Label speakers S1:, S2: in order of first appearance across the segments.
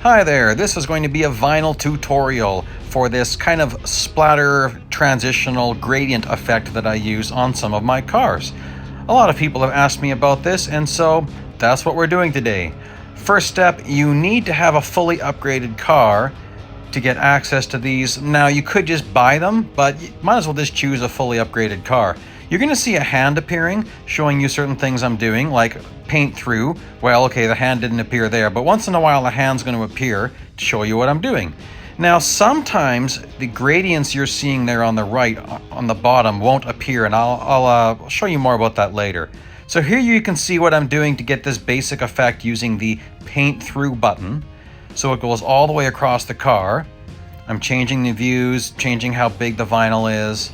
S1: Hi there, this is going to be a vinyl tutorial for this kind of splatter transitional gradient effect that I use on some of my cars. A lot of people have asked me about this, and so that's what we're doing today. First step, you need to have a fully upgraded car to get access to these. Now you could just buy them, but you might as well just choose a fully upgraded car. You're going to see a hand appearing showing you certain things I'm doing, like paint through. Well, okay, the hand didn't appear there, but once in a while the hand's going to appear to show you what I'm doing. Now sometimes the gradients you're seeing there on the right, on the bottom, won't appear, and I'll show you more about that later. So here you can see what I'm doing to get this basic effect using the paint through button. So it goes all the way across the car. I'm changing the views, changing how big the vinyl is.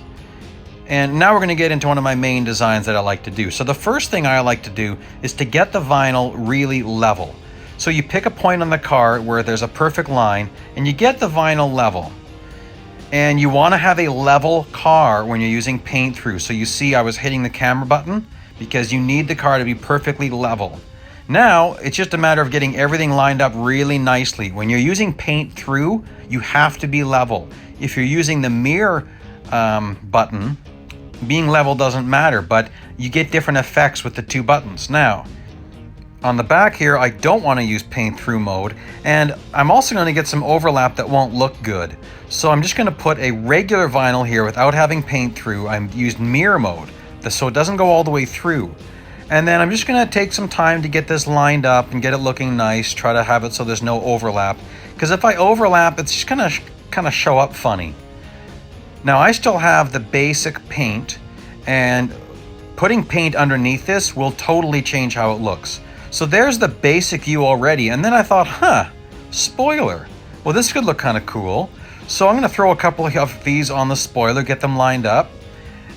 S1: And now we're going to get into one of my main designs that I like to do. So the first thing I like to do is to get the vinyl really level. So you pick a point on the car where there's a perfect line and you get the vinyl level. And you want to have a level car when you're using paint through. So you see I was hitting the camera button because you need the car to be perfectly level. Now it's just a matter of getting everything lined up really nicely. When you're using paint through, you have to be level. If you're using the mirror button, being level doesn't matter, but you get different effects with the two buttons. Now, on the back here, I don't want to use paint through mode, and I'm also going to get some overlap that won't look good. So I'm just going to put a regular vinyl here without having paint through. I'm used mirror mode, so it doesn't go all the way through. And then I'm just going to take some time to get this lined up and get it looking nice, try to have it so there's no overlap. Because if I overlap, it's just going to kind of show up funny. Now I still have the basic paint, and putting paint underneath this will totally change how it looks. So there's the basic view already, and then I thought, spoiler. Well, this could look kind of cool. So I'm going to throw a couple of these on the spoiler, get them lined up,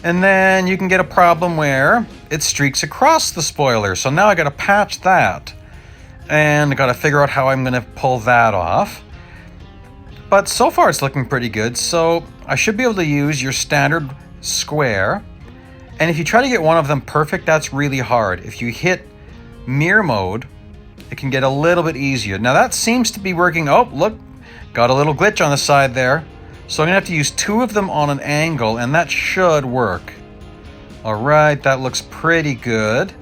S1: and then you can get a problem where it streaks across the spoiler. So now I got to patch that, and I got to figure out how I'm going to pull that off. But so far it's looking pretty good, so I should be able to use your standard square. And if you try to get one of them perfect, that's really hard. If you hit mirror mode, it can get a little bit easier. Now that seems to be working. Oh, look, got a little glitch on the side there. So I'm gonna have to use two of them on an angle, and that should work. All right, that looks pretty good.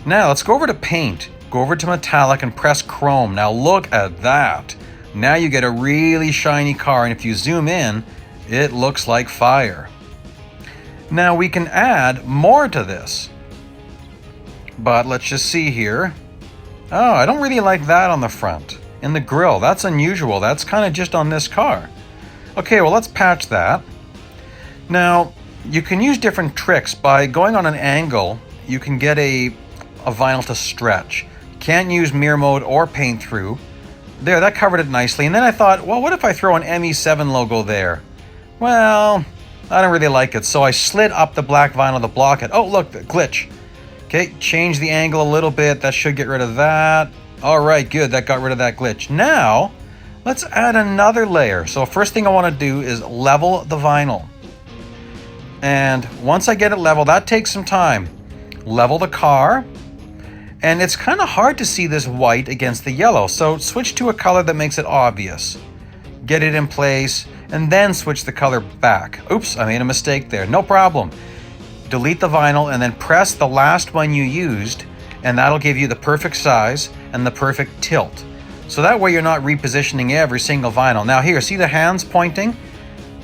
S1: Now let's go over to paint. Go over to metallic and press chrome. Now look at that. Now you get a really shiny car, and if you zoom in, it looks like fire. Now we can add more to this. But let's just see here. Oh, I don't really like that on the front. In the grille, that's unusual. That's kind of just on this car. Okay, well let's patch that. Now, you can use different tricks. By going on an angle, you can get a vinyl to stretch. You can't use mirror mode or paint through. There, that covered it nicely. And then I thought, well, what if I throw an ME7 logo there? Well, I don't really like it. So I slid up the black vinyl to block it. Oh, look, the glitch. Okay, change the angle a little bit. That should get rid of that. All right, good. That got rid of that glitch. Now, let's add another layer. So first thing I want to do is level the vinyl. And once I get it level, that takes some time. Level the car. And it's kind of hard to see this white against the yellow, so switch to a color that makes it obvious. Get it in place, and then switch the color back. Oops, I made a mistake there. No problem. Delete the vinyl and then press the last one you used, and that'll give you the perfect size and the perfect tilt. So that way you're not repositioning every single vinyl. Now here, see the hands pointing?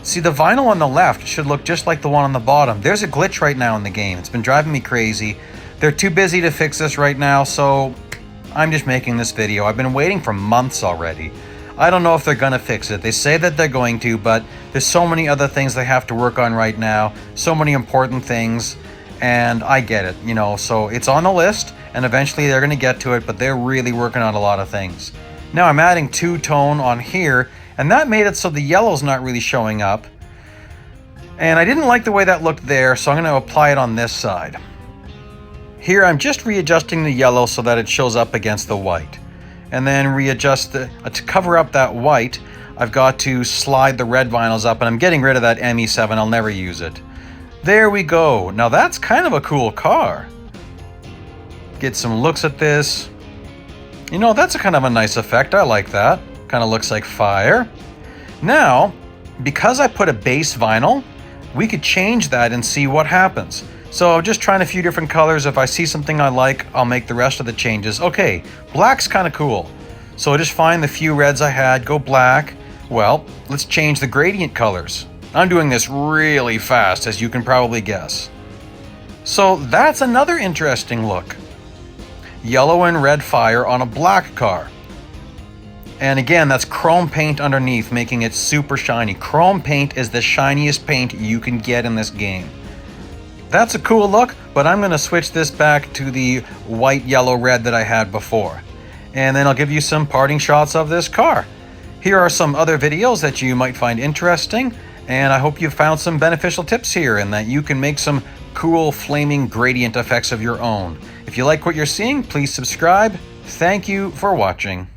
S1: See, the vinyl on the left should look just like the one on the bottom. There's a glitch right now in the game. It's been driving me crazy. They're too busy to fix this right now, so I'm just making this video. I've been waiting for months already. I don't know if they're gonna fix it. They say that they're going to, but there's so many other things they have to work on right now, so many important things, and I get it, you know, so it's on the list, and eventually they're gonna get to it, but they're really working on a lot of things. Now I'm adding two-tone on here, and that made it so the yellow's not really showing up. And I didn't like the way that looked there, so I'm gonna apply it on this side. Here I'm just readjusting the yellow so that it shows up against the white. And then readjust to cover up that white, I've got to slide the red vinyls up, and I'm getting rid of that ME7, I'll never use it. There we go. Now that's kind of a cool car. Get some looks at this. You know, that's a kind of a nice effect, I like that. Kind of looks like fire. Now, because I put a base vinyl, we could change that and see what happens. So just trying a few different colors. If I see something I like, I'll make the rest of the changes. Okay, black's kind of cool. So I just find the few reds I had, go black. Well, let's change the gradient colors. I'm doing this really fast, as you can probably guess. So that's another interesting look. Yellow and red fire on a black car. And again, that's chrome paint underneath, making it super shiny. Chrome paint is the shiniest paint you can get in this game. That's a cool look, but I'm going to switch this back to the white, yellow, red that I had before. And then I'll give you some parting shots of this car. Here are some other videos that you might find interesting, and I hope you found some beneficial tips here and that you can make some cool flaming gradient effects of your own. If you like what you're seeing, please subscribe. Thank you for watching.